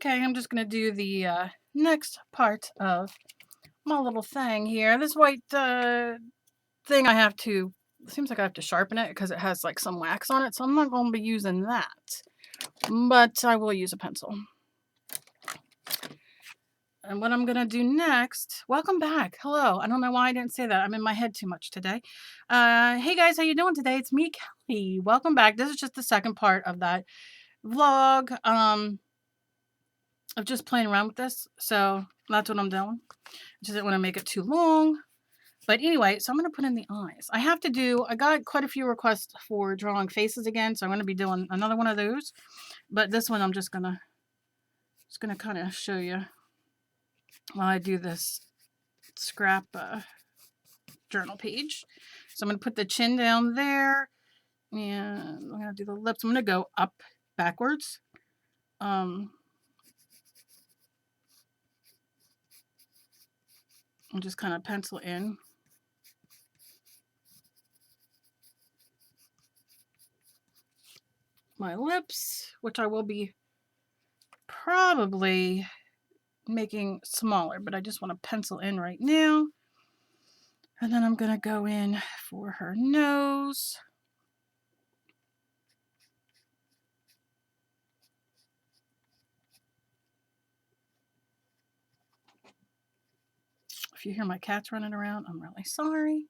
Okay, I'm just going to do the next part of my little thing here. This white thing I have to, seems like I have to sharpen it because it has like some wax on it, so I'm not going to be using that. But I will use a pencil. And what I'm going to do next, welcome back. Hello. I don't know why I didn't say that. I'm in my head too much today. Hey guys, how you doing today? It's me, Kelly. Welcome back. This is just the second part of that vlog. Of just playing around with this. So that's what I'm doing. Just didn't want to make it too long. But anyway, so I'm going to put in the eyes. I got quite a few requests for drawing faces again. So I'm going to be doing another one of those. But this one I'm just going to kind of show you while I do this scrap journal page. So I'm going to put the chin down there. And I'm going to do the lips. I'm going to go up backwards. And just kind of pencil in. My lips, which I will be probably making smaller, but I just want to pencil in right now. And then I'm going to go in for her nose. If you hear my cats running around, I'm really sorry.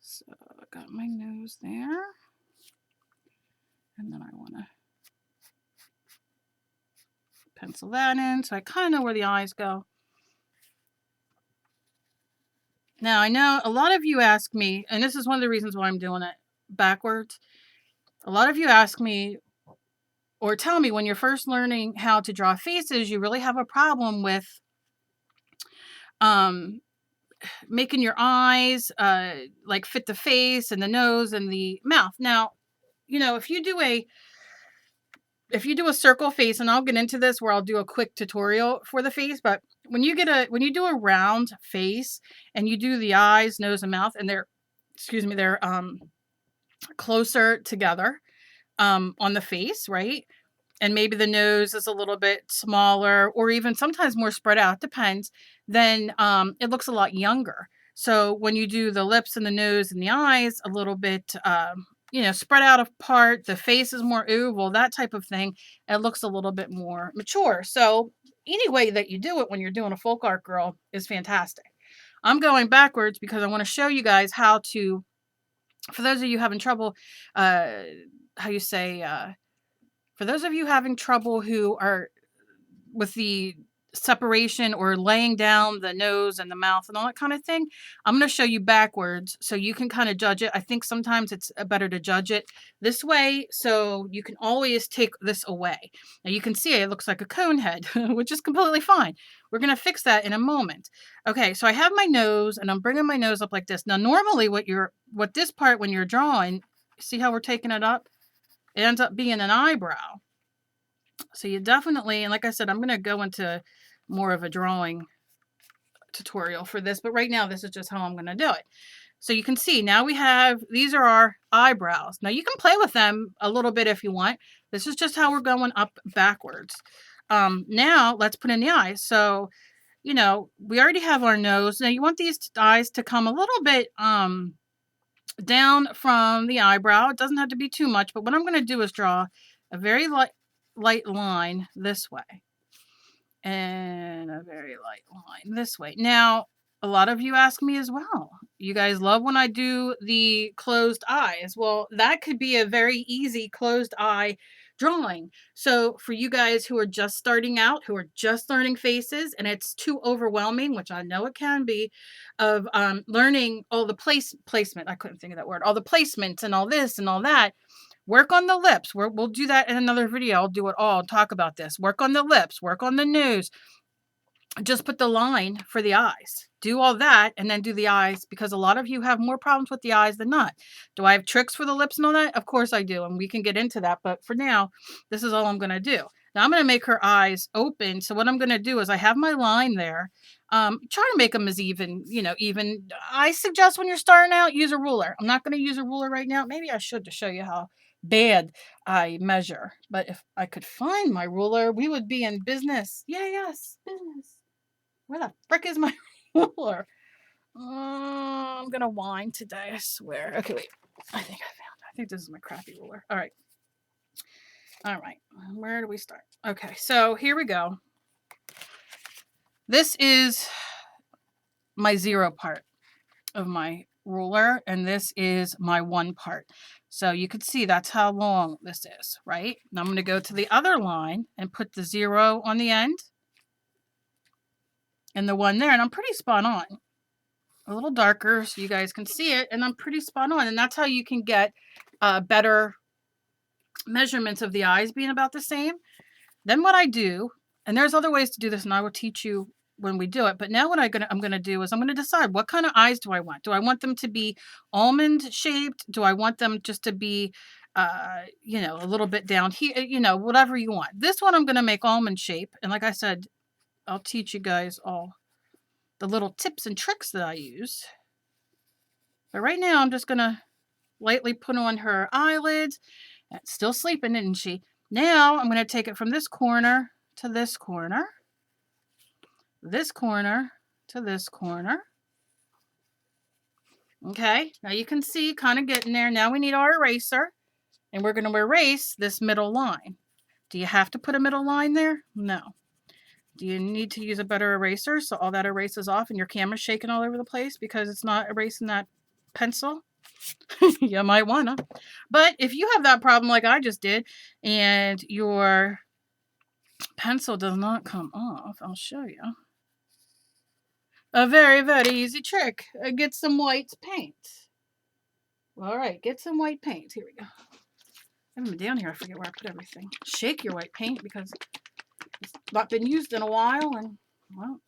So I got my nose there. And then I want to pencil that in so I kind of know where the eyes go. Now, I know a lot of you ask me, and this is one of the reasons why I'm doing it backwards. A lot of you ask me or tell me when you're first learning how to draw faces, you really have a problem with making your eyes like fit the face and the nose and the mouth. Now, you know, if you do a circle face, and I'll get into this where I'll do a quick tutorial for the face, but when you do a round face and you do the eyes, nose, and mouth, and they're closer together on the face, right? And maybe the nose is a little bit smaller or even sometimes more spread out, depends, then it looks a lot younger. So when you do the lips and the nose and the eyes a little bit, spread out apart, the face is more oval, that type of thing, it looks a little bit more mature. So any way that you do it when you're doing a folk art girl is fantastic. I'm going backwards because I want to show you guys how to, for those of you having trouble, for those of you having trouble who are with the separation or laying down the nose and the mouth and all that kind of thing, I'm going to show you backwards so you can kind of judge it. I think sometimes it's better to judge it this way so you can always take this away. Now you can see it looks like a cone head, which is completely fine. We're going to fix that in a moment. Okay, so I have my nose and I'm bringing my nose up like this. Now normally what this part when you're drawing, see how we're taking it up? It ends up being an eyebrow. So you definitely, and like I said, I'm going to go into more of a drawing tutorial for this, but right now this is just how I'm going to do it. So you can see now these are our eyebrows. Now you can play with them a little bit if you want. This is just how we're going up backwards. Now let's put in the eyes. So, you know, we already have our nose. Now you want these eyes to come a little bit, down from the eyebrow. It doesn't have to be too much, but what I'm going to do is draw a very light line this way and a very light line this way. Now, a lot of you ask me as well. You guys love when I do the closed eyes. Well, that could be a very easy closed eye drawing. So for you guys who are just starting out, who are just learning faces, and it's too overwhelming, which I know it can be, of learning all the placement. I couldn't think of that word. All the placements and all this and all that. Work on the lips. We'll do that in another video. I'll do it all. Talk about this. Work on the lips. Work on the nose. Just put the line for the eyes. Do all that and then do the eyes because a lot of you have more problems with the eyes than not. Do I have tricks for the lips and all that? Of course I do, and we can get into that. But for now, this is all I'm going to do. Now I'm going to make her eyes open. So what I'm going to do is I have my line there. Try to make them as even, even. I suggest when you're starting out, use a ruler. I'm not going to use a ruler right now. Maybe I should to show you how bad eye measure. But if I could find my ruler, we would be in business. Yeah, yes, business. Where the frick is my ruler? I'm gonna whine today, I swear. Okay, wait. I think I found it. I think this is my crappy ruler. All right. All right. Where do we start? Okay, so here we go. This is my 0 part of my ruler, and this is my 1 part. So you can see that's how long this is, right? Now I'm going to go to the other line and put the 0 on the end and the 1 there, and I'm pretty spot on. A little darker so you guys can see it, and I'm pretty spot on. And that's how you can get better measurements of the eyes being about the same. Then what I do, and there's other ways to do this, and I will teach you when we do it. But now what I'm gonna do is I'm gonna decide what kind of eyes do I want. Do I want them to be almond shaped? Do I want them just to be, you know, a little bit down here? You know, whatever you want. This one I'm gonna make almond shape, and like I said, I'll teach you guys all the little tips and tricks that I use. But right now I'm just gonna lightly put on her eyelids. Still sleeping, isn't she? Now I'm gonna take it from this corner to this corner. This corner to this corner. Okay, now you can see kind of getting there. Now we need our eraser, and we're going to erase this middle line. Do you have to put a middle line there? No. Do you need to use a better eraser so all that erases off and your camera's shaking all over the place because it's not erasing that pencil? You might want to. But if you have that problem like I just did and your pencil does not come off, I'll show you. A very, very easy trick. Get some white paint. All right, get some white paint. Here we go. I haven't been down here. I forget where I put everything. Shake your white paint because it's not been used in a while. And, well,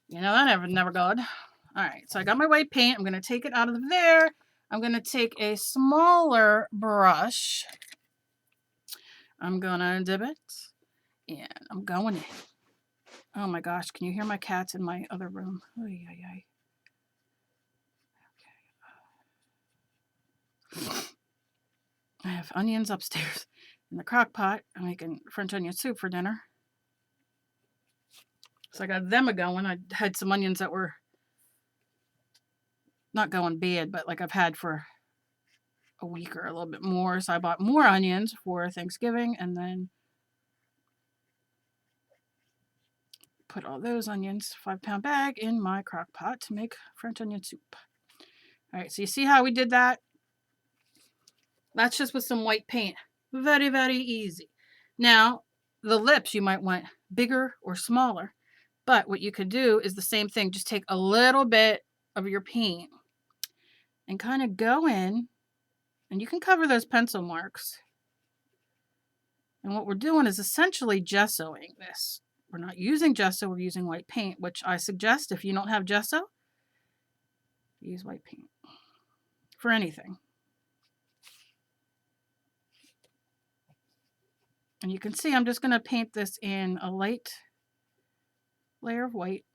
you know, that never good. All right, so I got my white paint. I'm going to take it out of there. I'm going to take a smaller brush. I'm going to dip it. And I'm going in. Oh my gosh, can you hear my cats in my other room? Oy, oy, oy. I have onions upstairs in the crock pot. I'm making French onion soup for dinner. So I got them a-going. I had some onions that were not going bad, but like I've had for a week or a little bit more. So I bought more onions for Thanksgiving and then put all those onions, 5-pound bag, in my crock pot to make French onion soup. All right, so you see how we did that? That's just with some white paint. Very, very easy. Now, the lips you might want bigger or smaller. But what you could do is the same thing. Just take a little bit of your paint and kind of go in, and you can cover those pencil marks. And what we're doing is essentially gessoing this. We're not using gesso, we're using white paint, which I suggest if you don't have gesso, use white paint for anything. And you can see I'm just going to paint this in a light layer of white.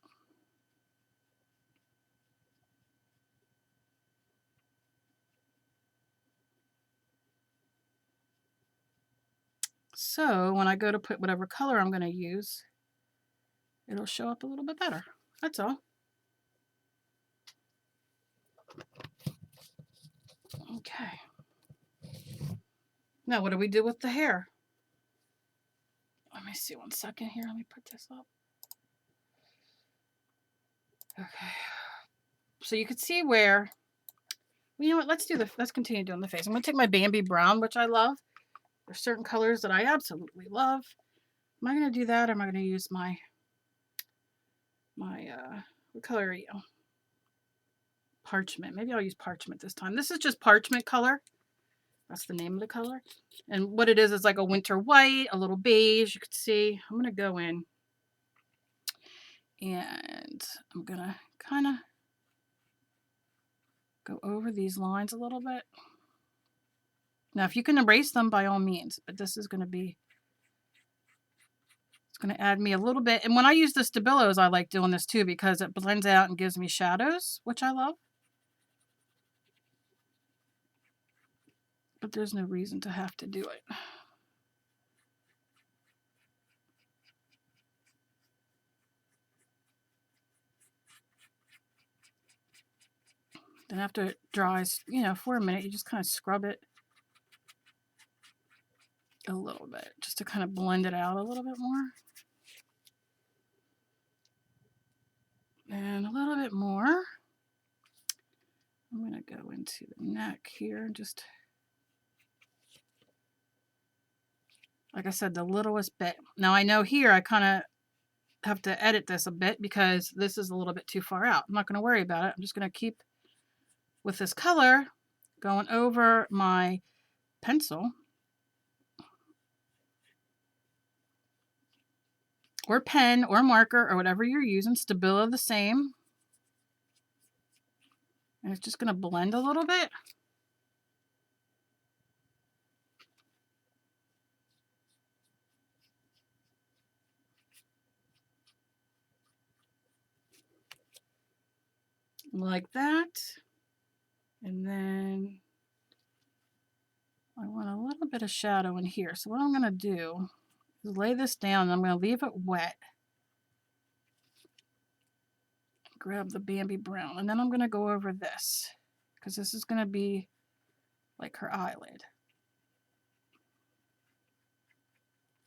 So when I go to put whatever color I'm going to use, it'll show up a little bit better. That's all. Okay. Now what do we do with the hair? Let me see 1 second here. Let me put this up. Okay. So you can see where, well, you know what, let's continue doing the face. I'm going to take my Bambi Brown, which I love. There's certain colors that I absolutely love. Am I going to do that or am I going to use my what color are you? Parchment. Maybe I'll use parchment this time. This is just parchment color. That's the name of the color. And what it is like a winter white, a little beige. You can see. I'm going to go in and I'm going to kind of go over these lines a little bit. Now, if you can erase them, by all means, but this is going to be, it's going to add me a little bit. And when I use the Stabilos, I like doing this too because it blends out and gives me shadows, which I love. but there's no reason to have to do it. Then after it dries, you know, for a minute, you just kind of scrub it a little bit just to kind of blend it out a little bit more. And a little bit more. I'm going to go into the neck here and just, like I said, the littlest bit. Now I know here I kind of have to edit this a bit because this is a little bit too far out. I'm not going to worry about it. I'm just going to keep with this color going over my pencil or pen or marker or whatever you're using. Stabilo the same. And it's just going to blend a little bit. Like that. And then I want a little bit of shadow in here. So what I'm going to do is lay this down and I'm going to leave it wet. Grab the Bambi Brown. And then I'm going to go over this because this is going to be like her eyelid.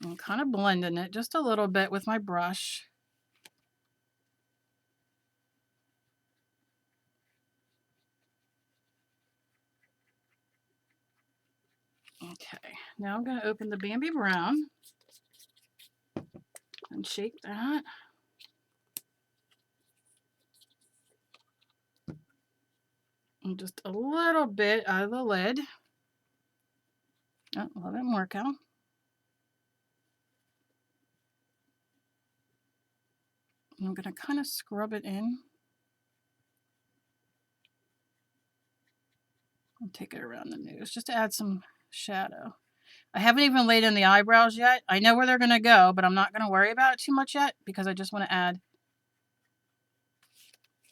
I'm kind of blending it just a little bit with my brush. Okay, now I'm going to open the Bambi Brown and shake that. And just a little bit out of the lid. Oh, a little bit more, Cal. I'm going to kind of scrub it in. And take it around the nose just to add some shadow. I haven't even laid in the eyebrows yet. I know where they're going to go, but I'm not going to worry about it too much yet because I just want to add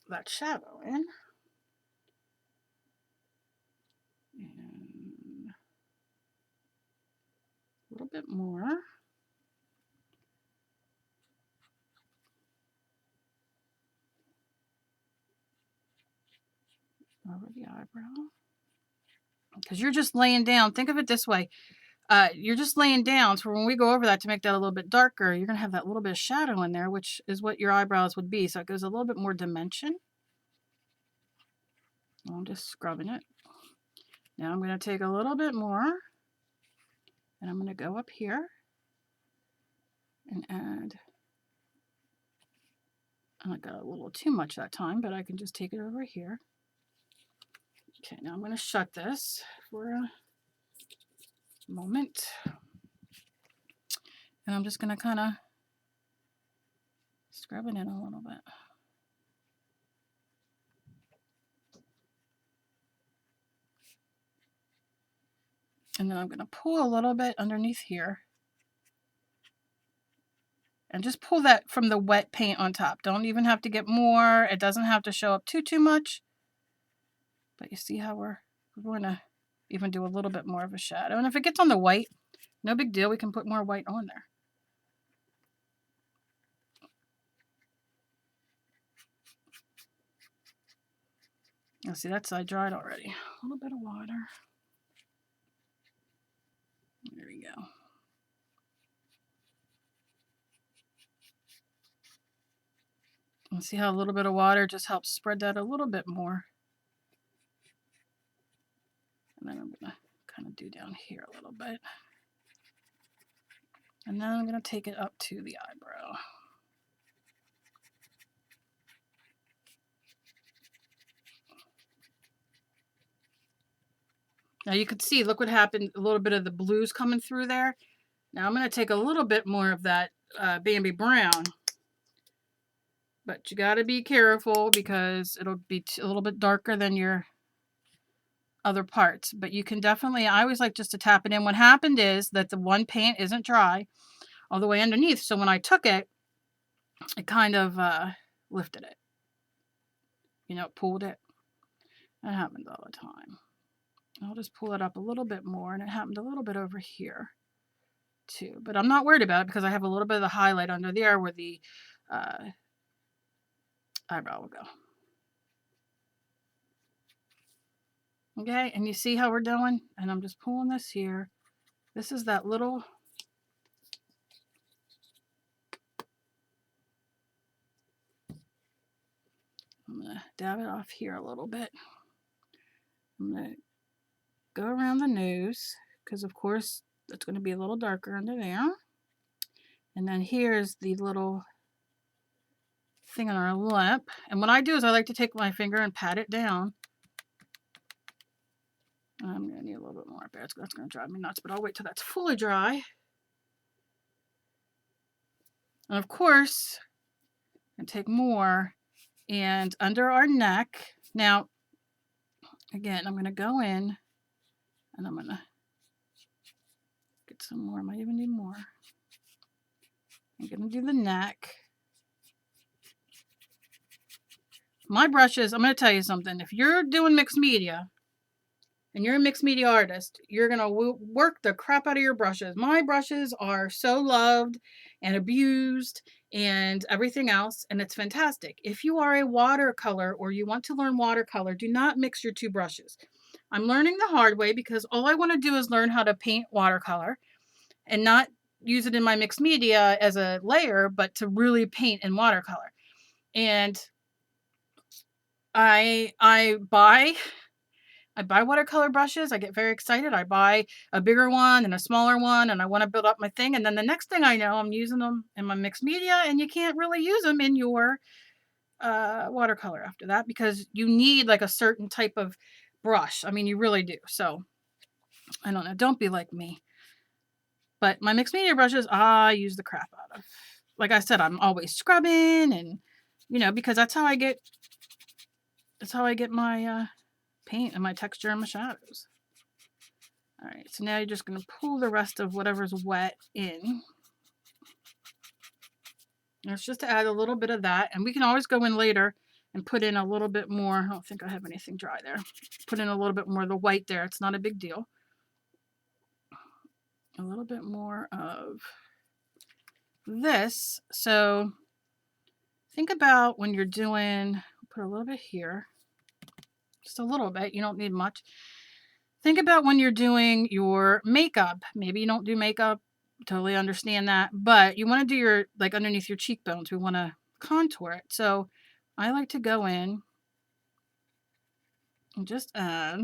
that shadow in. And a little bit more. Over the eyebrow. Because you're just laying down. Think of it this way. You're just laying down. So when we go over that to make that a little bit darker, you're going to have that little bit of shadow in there, which is what your eyebrows would be. So it gives a little bit more dimension. I'm just scrubbing it. Now I'm going to take a little bit more and I'm going to go up here and add. I got a little too much that time, but I can just take it over here. Okay, now I'm going to shut this for a moment. And I'm just going to kind of scrub it in a little bit. And then I'm going to pull a little bit underneath here. And just pull that from the wet paint on top. Don't even have to get more. It doesn't have to show up too much. But you see how we're going to even do a little bit more of a shadow. And if it gets on the white, no big deal. We can put more white on there. Now see, that side dried already. A little bit of water. There we go. And see how a little bit of water just helps spread that a little bit more. And then I'm going to kind of do down here a little bit. And then I'm going to take it up to the eyebrow. Now you can see, look what happened, a little bit of the blues coming through there. Now I'm going to take a little bit more of that Bambi Brown. But you got to be careful because it'll be a little bit darker than your other parts. But you can definitely, I always like just to tap it in. What happened is that the one paint isn't dry all the way underneath. So when I took it, it kind of lifted it. You know, pulled it. That happens all the time. I'll just pull it up a little bit more, and it happened a little bit over here too. But I'm not worried about it because I have a little bit of the highlight under there where the uh, eyebrow will go. Okay, and you see how we're doing? And I'm just pulling this here. This is that little... I'm going to dab it off here a little bit. I'm going to go around the nose because, of course, it's going to be a little darker under there. And then here's the little thing on our lip. And what I do is I like to take my finger and pat it down. I'm going to need a little bit more. That's going to drive me nuts, but I'll wait till that's fully dry. And of course, and take more. And under our neck, now, again, I'm going to go in and I'm going to get some more. I might even need more. I'm going to do the neck. My brushes, I'm going to tell you something. If you're doing mixed media and you're a mixed media artist, you're going to work the crap out of your brushes. My brushes are so loved and abused and everything else, and it's fantastic. If you are a watercolor or you want to learn watercolor, do not mix your two brushes. I'm learning the hard way because all I want to do is learn how to paint watercolor and not use it in my mixed media as a layer, but to really paint in watercolor. And I buy watercolor brushes. I get very excited. I buy a bigger one and a smaller one, and I want to build up my thing. And then the next thing I know, I'm using them in my mixed media, and you can't really use them in your watercolor after that because you need like a certain type of brush. I mean, you really do. So I don't know. Don't be like me. But my mixed media brushes, I use the crap out of. Like I said, I'm always scrubbing, and because that's how I get my paint and my texture and my shadows. All right, so now you're just going to pull the rest of whatever's wet in. And it's just to add a little bit of that, and we can always go in later and put in a little bit more. I don't think I have anything dry there. Put in a little bit more of the white there. It's not a big deal. A little bit more of this. So think about when you're doing, put a little bit here, just a little bit. You don't need much. Think about when you're doing your makeup. Maybe you don't do makeup. Totally understand that. But you want to do your, like underneath your cheekbones. We want to contour it. So I like to go in and just add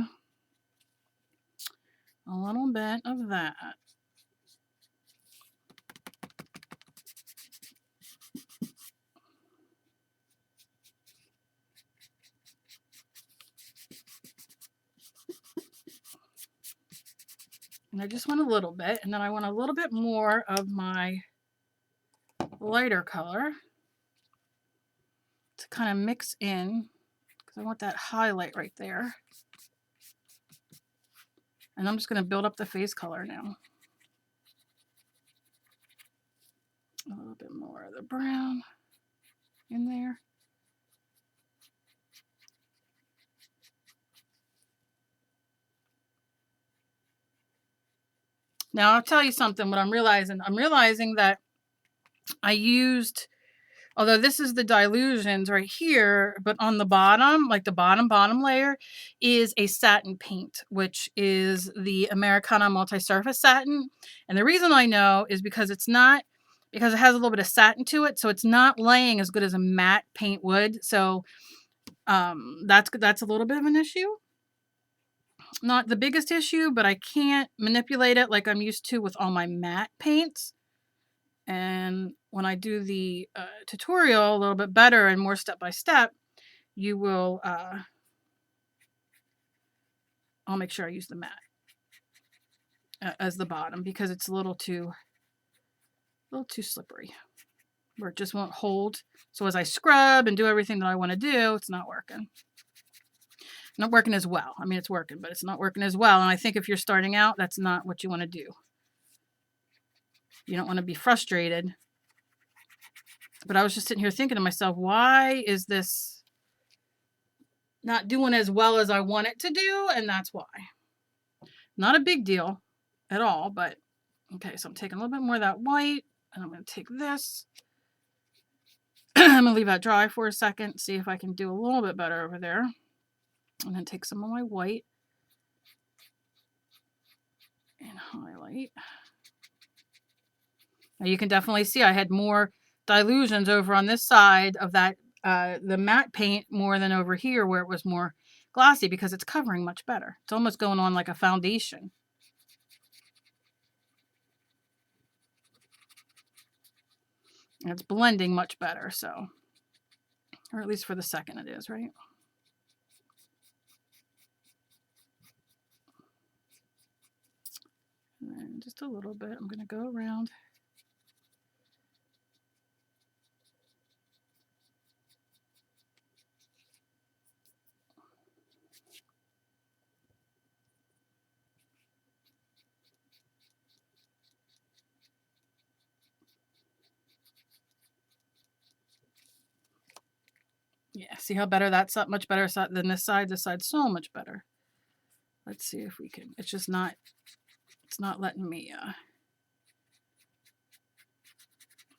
a little bit of that. And I just want a little bit, and then I want a little bit more of my lighter color to kind of mix in, because I want that highlight right there. And I'm just going to build up the face color now. A little bit more of the brown in there. Now, I'll tell you something, what I'm realizing that I used, although this is the Dylusions right here, but on the bottom, like the bottom layer, is a satin paint, which is the Americana Multi-Surface Satin. And the reason I know is because it has a little bit of satin to it, so it's not laying as good as a matte paint would. So that's a little bit of an issue. Not the biggest issue, but I can't manipulate it like I'm used to with all my matte paints. And when I do the tutorial a little bit better and more step by step, you will, I'll make sure I use the matte as the bottom because it's a little too slippery where it just won't hold. So as I scrub and do everything that I want to do, it's not working. Not working as well. I mean, it's working, but it's not working as well. And I think if you're starting out, that's not what you want to do. You don't want to be frustrated. But I was just sitting here thinking to myself, why is this not doing as well as I want it to do? And that's why. Not a big deal at all, but okay, so I'm taking a little bit more of that white, and I'm going to take this. I'm going to leave that dry for a second, see if I can do a little bit better over there. And then take some of my white and highlight. Now you can definitely see I had more dilutions over on this side of that, the matte paint more than over here where it was more glossy because it's covering much better. It's almost going on like a foundation. And it's blending much better, so, or at least for the second it is, right? And just a little bit, I'm going to go around. Yeah, see how better that's up, much better than this side. This side's so much better. Let's see if we can, it's just not, it's not letting me,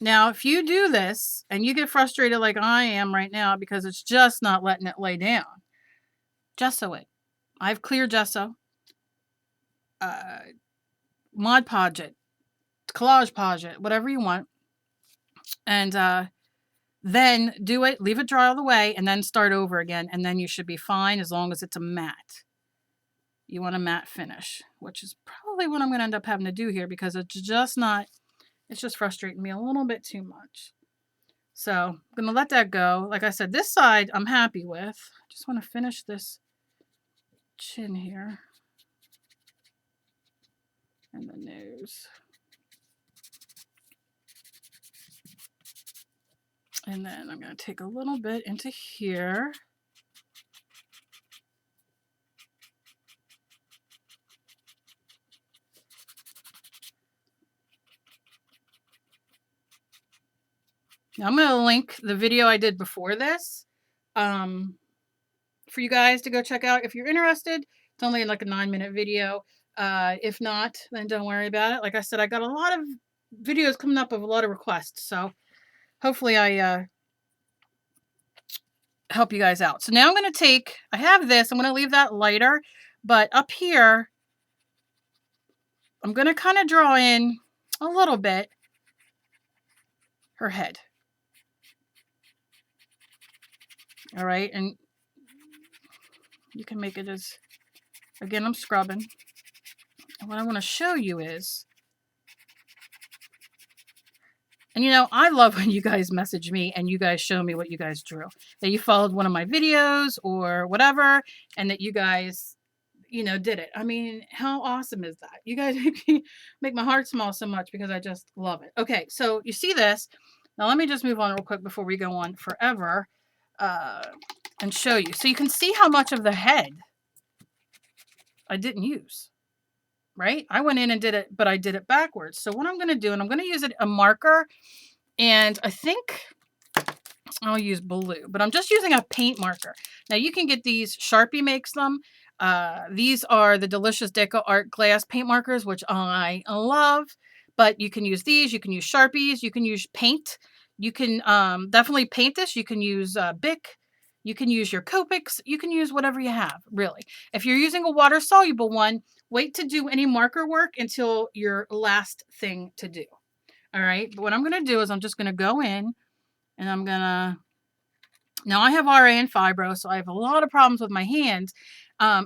Now, if you do this and you get frustrated like I am right now because it's just not letting it lay down, gesso it. I have clear gesso, Mod Podge it, Collage Podge it, whatever you want. And then do it, leave it dry all the way, and then start over again. And then you should be fine as long as it's a matte. You want a matte finish, which is probably what I'm going to end up having to do here because it's just not, it's just frustrating me a little bit too much. So I'm going to let that go. Like I said, this side I'm happy with. I just want to finish this chin here and the nose. And then I'm going to take a little bit into here. Now I'm going to link the video I did before this for you guys to go check out if you're interested. It's only like a 9-minute video. If not, then don't worry about it. Like I said, I got a lot of videos coming up of a lot of requests. So hopefully I help you guys out. So now I'm going to take, I have this, I'm going to leave that lighter, but up here, I'm going to kind of draw in a little bit her head. All right, and you can make it as, again, I'm scrubbing. And what I want to show you is, and you know, I love when you guys message me and you guys show me what you guys drew. That you followed one of my videos or whatever, and that you guys, you know, did it. I mean, how awesome is that? You guys make my heart smile so much because I just love it. Okay, so you see this. Now let me just move on real quick before we go on forever and show you. So you can see how much of the head I didn't use, right? I went in and did it, but I did it backwards. So what I'm going to do, and I'm going to use a marker, and I think I'll use blue, but I'm just using a paint marker. Now you can get these, Sharpie makes them. These are the Delicious Deco Art Glass paint markers, which I love, but you can use these, you can use Sharpies, you can use paint. You can definitely paint this. You can use Bic, you can use your Copics, you can use whatever you have, really. If you're using a water-soluble one, wait to do any marker work until your last thing to do. All right, but what I'm going to do is I'm just going to go in and I'm going to, now I have RA and fibro, so I have a lot of problems with my hands.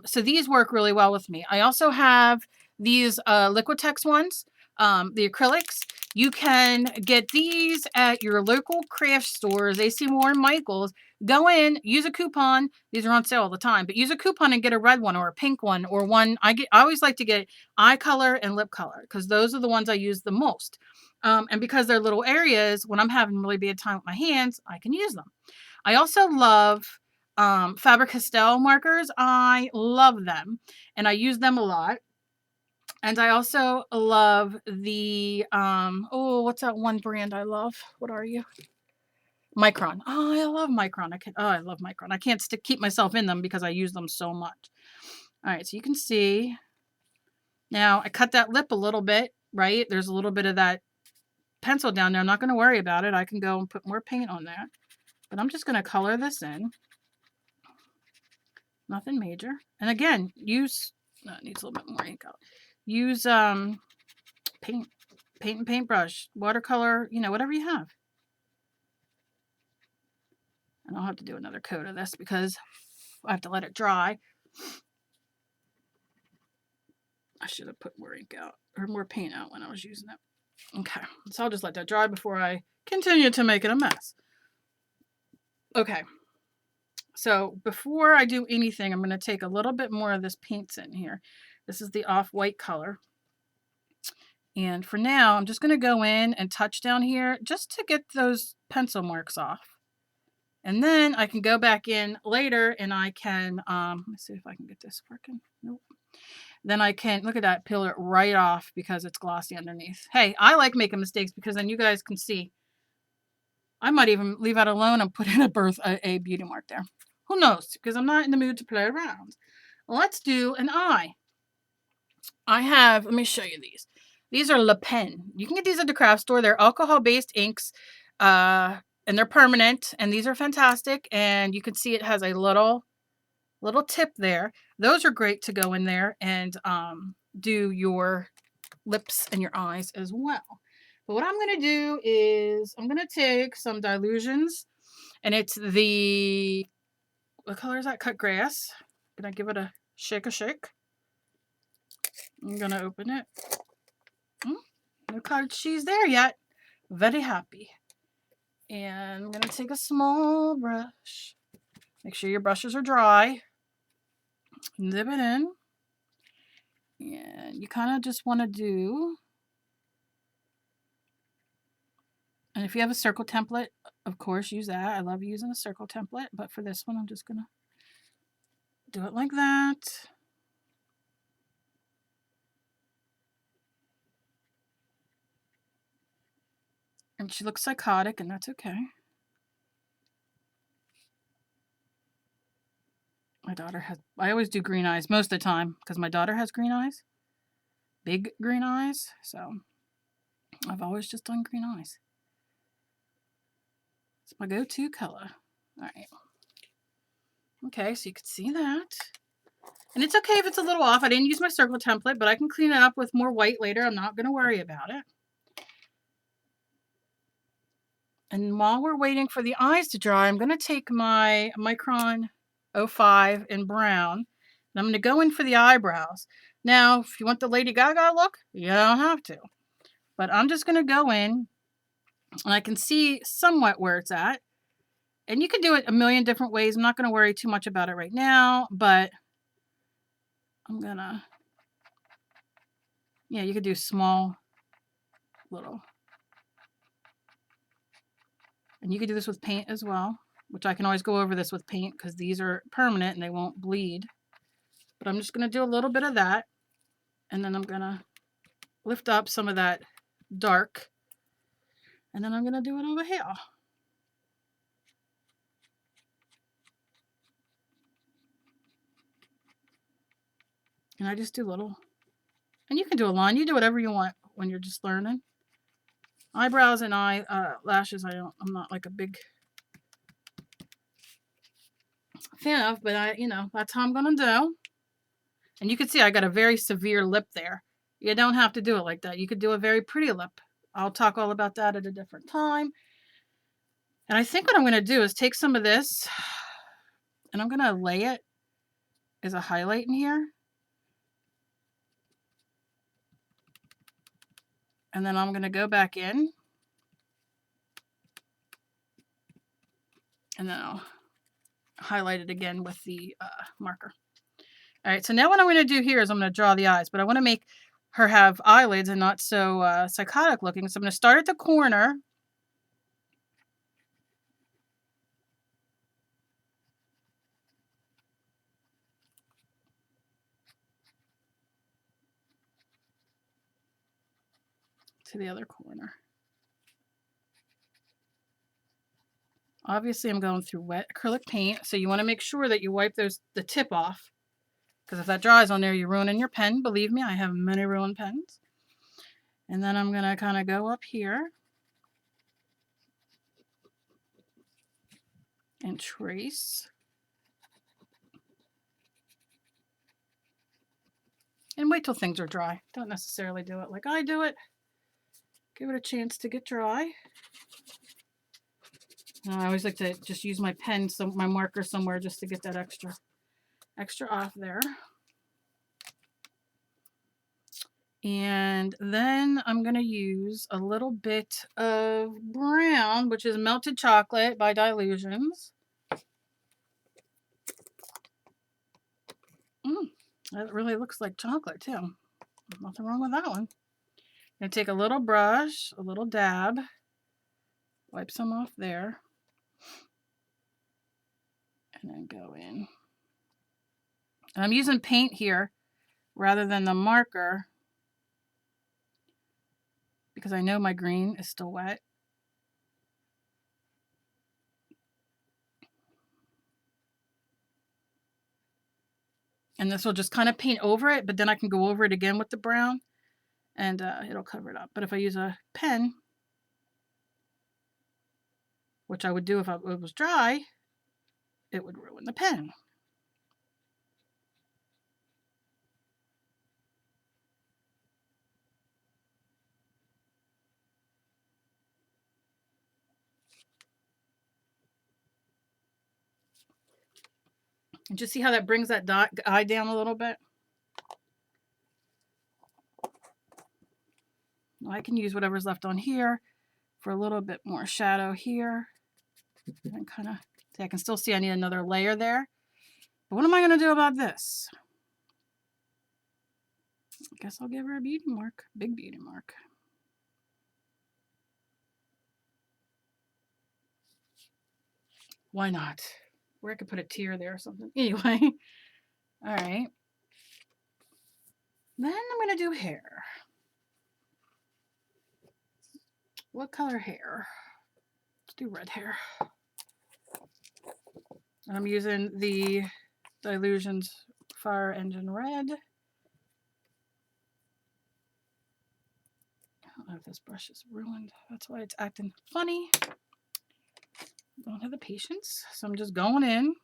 So these work really well with me. I also have these Liquitex ones, the acrylics. You can get these at your local craft stores, AC Moore and Michaels. Go in, use a coupon. These are on sale all the time, but use a coupon and get a red one or a pink one or one. I always like to get eye color and lip color because those are the ones I use the most. And because they're little areas, when I'm having really bad time with my hands, I can use them. I also love Faber-Castell markers. I love them, and I use them a lot. And I also love the, oh, what's that one brand I love? What are you? Micron. Oh, I love Micron. I love Micron. I can't keep myself in them because I use them so much. All right, so you can see Now, I cut that lip a little bit, right? There's a little bit of that pencil down there. I'm not going to worry about it. I can go and put more paint on that. But I'm just going to color this in. Nothing major. And again, use, no, it needs a little bit more ink out. Use paint and paintbrush, watercolor, you know, whatever you have. And I'll have to do another coat of this because I have to let it dry. I should have put more ink out or more paint out when I was using it. Okay, so I'll just let that dry before I continue to make it a mess. Okay, so before I do anything, I'm going to take a little bit more of this paints in here. This is the off-white color. And for now, I'm just going to go in and touch down here just to get those pencil marks off. And then I can go back in later and I can, let's see if I can get this working. Nope. Then I can, look at that, peel it right off because it's glossy underneath. Hey, I like making mistakes because then you guys can see. I might even leave that alone and put in a beauty mark there. Who knows? Because I'm not in the mood to play around. Let's do an eye. I have, let me show you these. These are Le Pen. You can get these at the craft store. They're alcohol-based inks, and they're permanent, and these are fantastic. And you can see it has a little tip there. Those are great to go in there and do your lips and your eyes as well. But what I'm going to do is I'm going to take some Dylusions, and it's the, what color is that? Cut Grass. I'm going to give it a shake. I'm going to open it. No cottage cheese there yet. Very happy. And I'm going to take a small brush. Make sure your brushes are dry. Dip it in. And you kind of just want to do, and if you have a circle template, of course, use that. I love using a circle template, but for this one, I'm just going to do it like that. And she looks psychotic, and that's okay. My daughter has, I always do green eyes most of the time because my daughter has green eyes. Big green eyes. So I've always just done green eyes. It's my go-to color. All right. Okay, so you can see that. And it's okay if it's a little off. I didn't use my circle template, but I can clean it up with more white later. I'm not going to worry about it. And while we're waiting for the eyes to dry, I'm going to take my Micron 05 in brown. And I'm going to go in for the eyebrows. Now, if you want the Lady Gaga look, you don't have to. But I'm just going to go in, and I can see somewhat where it's at. And you can do it a million different ways. I'm not going to worry too much about it right now, but I'm going to, yeah, you could do small, little. And you could do this with paint as well, which I can always go over this with paint because these are permanent and they won't bleed. But I'm just going to do a little bit of that. And then I'm going to lift up some of that dark. And then I'm going to do it over here. And I just do little. And you can do a line. You do whatever you want when you're just learning. Eyebrows and lashes, I'm not like a big fan of, but that's how I'm going to do. And you can see I got a very severe lip there. You don't have to do it like that. You could do a very pretty lip. I'll talk all about that at a different time. And I think what I'm going to do is take some of this and I'm going to lay it as a highlight in here. And then I'm going to go back in. And then I'll highlight it again with the marker. All right, so now what I'm going to do here is I'm going to draw the eyes, but I want to make her have eyelids and not so psychotic looking. So I'm going to start at the corner. To the other corner. Obviously, I'm going through wet acrylic paint, so you want to make sure that you wipe the tip off Because if that dries on there, you're ruining your pen. Believe me, I have many ruined pens. And then I'm going to kind of go up here and trace. And wait till things are dry. Don't necessarily do it like I do it. Give it a chance to get dry. And I always like to just use my pen, my marker somewhere just to get that extra off there. And then I'm going to use a little bit of brown, which is melted chocolate by Dylusions. That really looks like chocolate too. Nothing wrong with that one. I'm going to take a little brush, a little dab, wipe some off there, and then go in. And I'm using paint here rather than the marker because I know my green is still wet. And this will just kind of paint over it, but then I can go over it again with the brown and it'll cover it up. But if I use a pen, which I would do if it was dry, it would ruin the pen. And just see how that brings that eye down a little bit? I can use whatever's left on here for a little bit more shadow here. And kind of, see, I can still see I need another layer there. But what am I going to do about this? I guess I'll give her a beauty mark, big beauty mark. Why not? Or I could put a tear there or something. Anyway, all right. Then I'm going to do hair. What color hair? Let's do red hair. I'm using the Dylusions Fire Engine Red. I don't know if this brush is ruined. That's why it's acting funny. I don't have the patience, so I'm just going in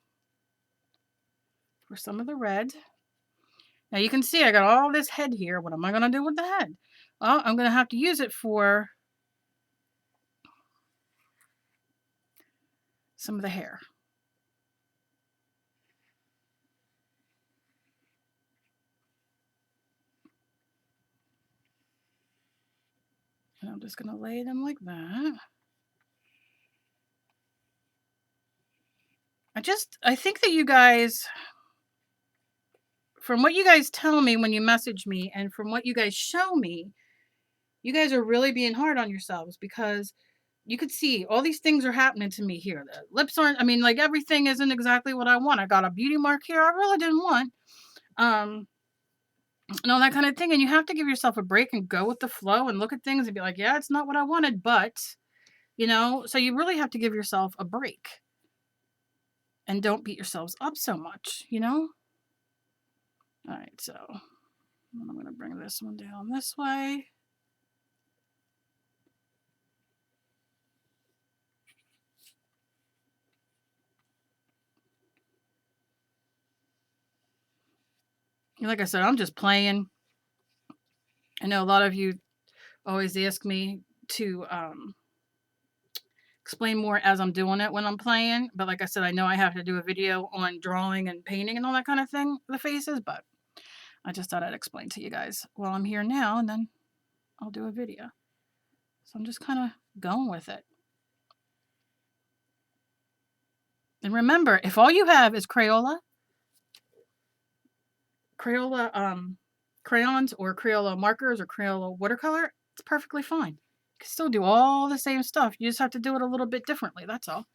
for some of the red. Now you can see I got all this head here. What am I going to do with the head? Well, I'm going to have to use it for some of the hair. And I'm just going to lay them like that. I think that you guys, from what you guys tell me when you message me and from what you guys show me, you guys are really being hard on yourselves because you could see all these things are happening to me here. The lips aren't, I mean, like everything isn't exactly what I want. I got a beauty mark here I really didn't want. And all that kind of thing. And you have to give yourself a break and go with the flow and look at things and be like, yeah, it's not what I wanted, but, you know, so you really have to give yourself a break. And don't beat yourselves up so much, you know? All right, so I'm going to bring this one down this way. Like I said, I'm just playing. I know a lot of you always ask me to explain more as I'm doing it when I'm playing. But like I said, I know I have to do a video on drawing and painting and all that kind of thing, the faces. But I just thought I'd explain to you guys while I'm here now, and then I'll do a video. So I'm just kind of going with it. And remember, if all you have is Crayola crayons or Crayola markers or Crayola watercolor, it's perfectly fine. You can still do all the same stuff. You just have to do it a little bit differently. That's all.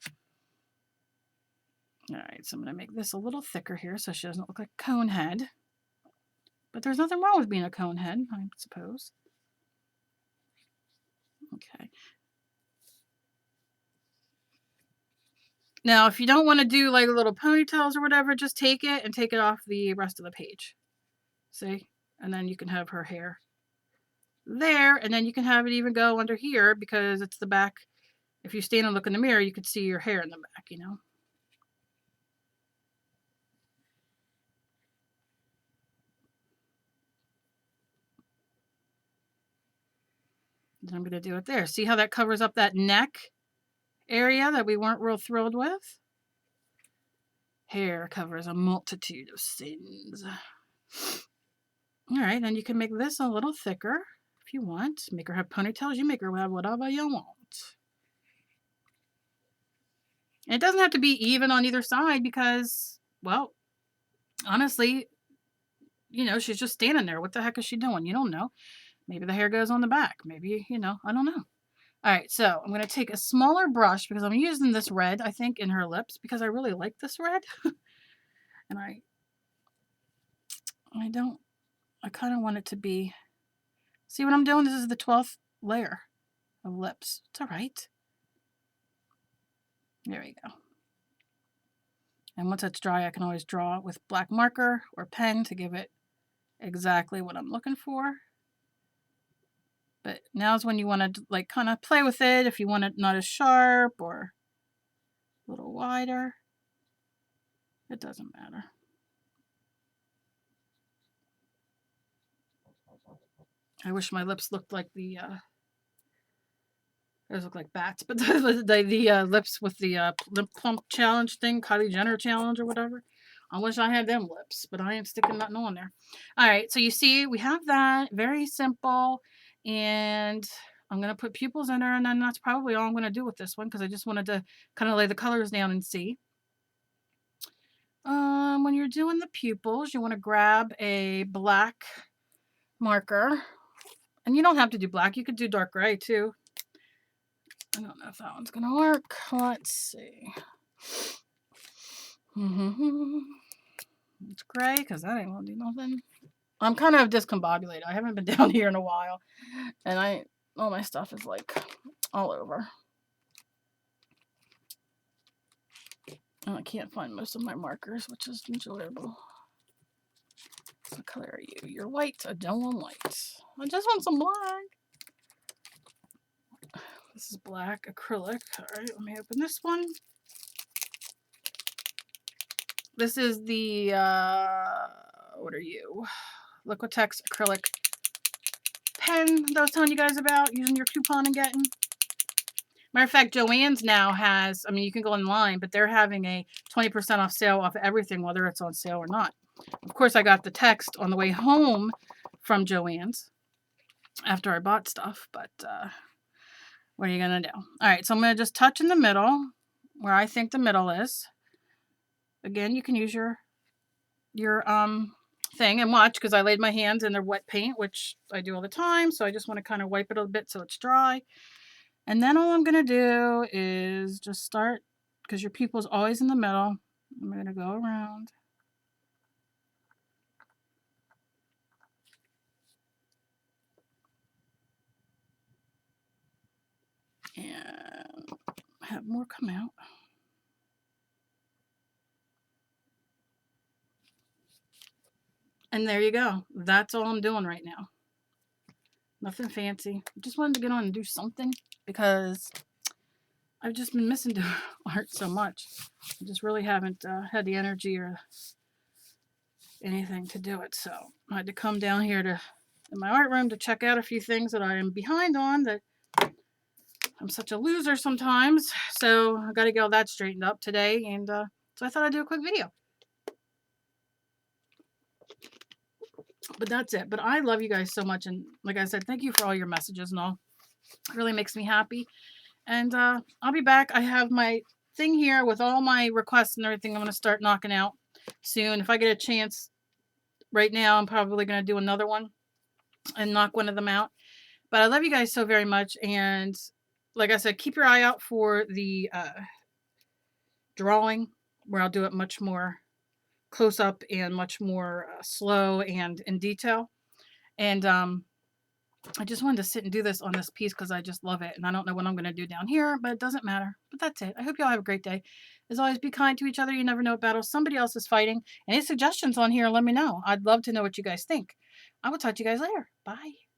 All right, so I'm going to make this a little thicker here so she doesn't look like a cone head. But there's nothing wrong with being a cone head, I suppose. Okay. Now, if you don't want to do like little ponytails or whatever, just take it and take it off the rest of the page. See? And then you can have her hair there, and then you can have it even go under here because it's the back. If you stand and look in the mirror, you can see your hair in the back, you know? Then I'm going to do it there. See how that covers up that neck area that we weren't real thrilled with? Hair covers a multitude of sins. All right, and you can make this a little thicker if you want. Make her have ponytails. You make her have whatever you want. And it doesn't have to be even on either side because, well, honestly, you know, she's just standing there. What the heck is she doing? You don't know. Maybe the hair goes on the back. Maybe, you know, I don't know. All right, so I'm going to take a smaller brush because I'm using this red, I think, in her lips because I really like this red. And I kind of want it to be, see what I'm doing? This is the 12th layer of lips. It's all right. There we go. And once it's dry, I can always draw with black marker or pen to give it exactly what I'm looking for. But now's when you want to like kind of play with it if you want it not as sharp or a little wider. It doesn't matter. I wish my lips looked like the those look like bats, but the lips with the lip plump challenge thing, Kylie Jenner challenge or whatever. I wish I had them lips, but I ain't sticking nothing on there. All right, so you see, we have that. Very simple. And I'm going to put pupils in her, and then that's probably all I'm going to do with this one because I just wanted to kind of lay the colors down and see. When you're doing the pupils, you want to grab a black marker. And you don't have to do black. You could do dark gray, too. I don't know if that one's going to work. Let's see. It's gray because that ain't going to do nothing. I'm kind of discombobulated. I haven't been down here in a while. And all my stuff is like all over. And I can't find most of my markers, which is enjoyable. What color are you? You're white. I don't want white. I just want some black. This is black acrylic. All right, let me open this one. This is the, what are you? Liquitex acrylic pen that I was telling you guys about using your coupon and getting. Matter of fact, Joann's now has, I mean, you can go online, but they're having a 20% off sale off everything, whether it's on sale or not. Of course, I got the text on the way home from Joann's after I bought stuff, but what are you going to do? All right, so I'm going to just touch in the middle where I think the middle is. Again, you can use your thing and watch because I laid my hands in their wet paint, which I do all the time. So I just want to kind of wipe it a bit so it's dry. And then all I'm going to do is just start, because your pupil's always in the middle. I'm going to go around. And have more come out. And there you go. That's all I'm doing right now. Nothing fancy. I just wanted to get on and do something because I've just been missing doing art so much. I just really haven't had the energy or anything to do it. So I had to come down here in my art room to check out a few things that I am behind on that I'm such a loser sometimes. So I got to get all that straightened up today. And so I thought I'd do a quick video. But that's it. But I love you guys so much. And like I said, thank you for all your messages and all. It really makes me happy. And I'll be back. I have my thing here with all my requests and everything I'm going to start knocking out soon. If I get a chance right now, I'm probably going to do another one and knock one of them out. But I love you guys so very much. And like I said, keep your eye out for the drawing where I'll do it much more close up and much more slow and in detail. And I just wanted to sit and do this on this piece because I just love it, and I don't know what I'm gonna do down here, but it doesn't matter. But that's it. I hope y'all have a great day. As always, be kind to each other. You never know what battle somebody else is fighting. Any suggestions on here, let me know. I'd love to know what you guys think. I will talk to you guys later. Bye.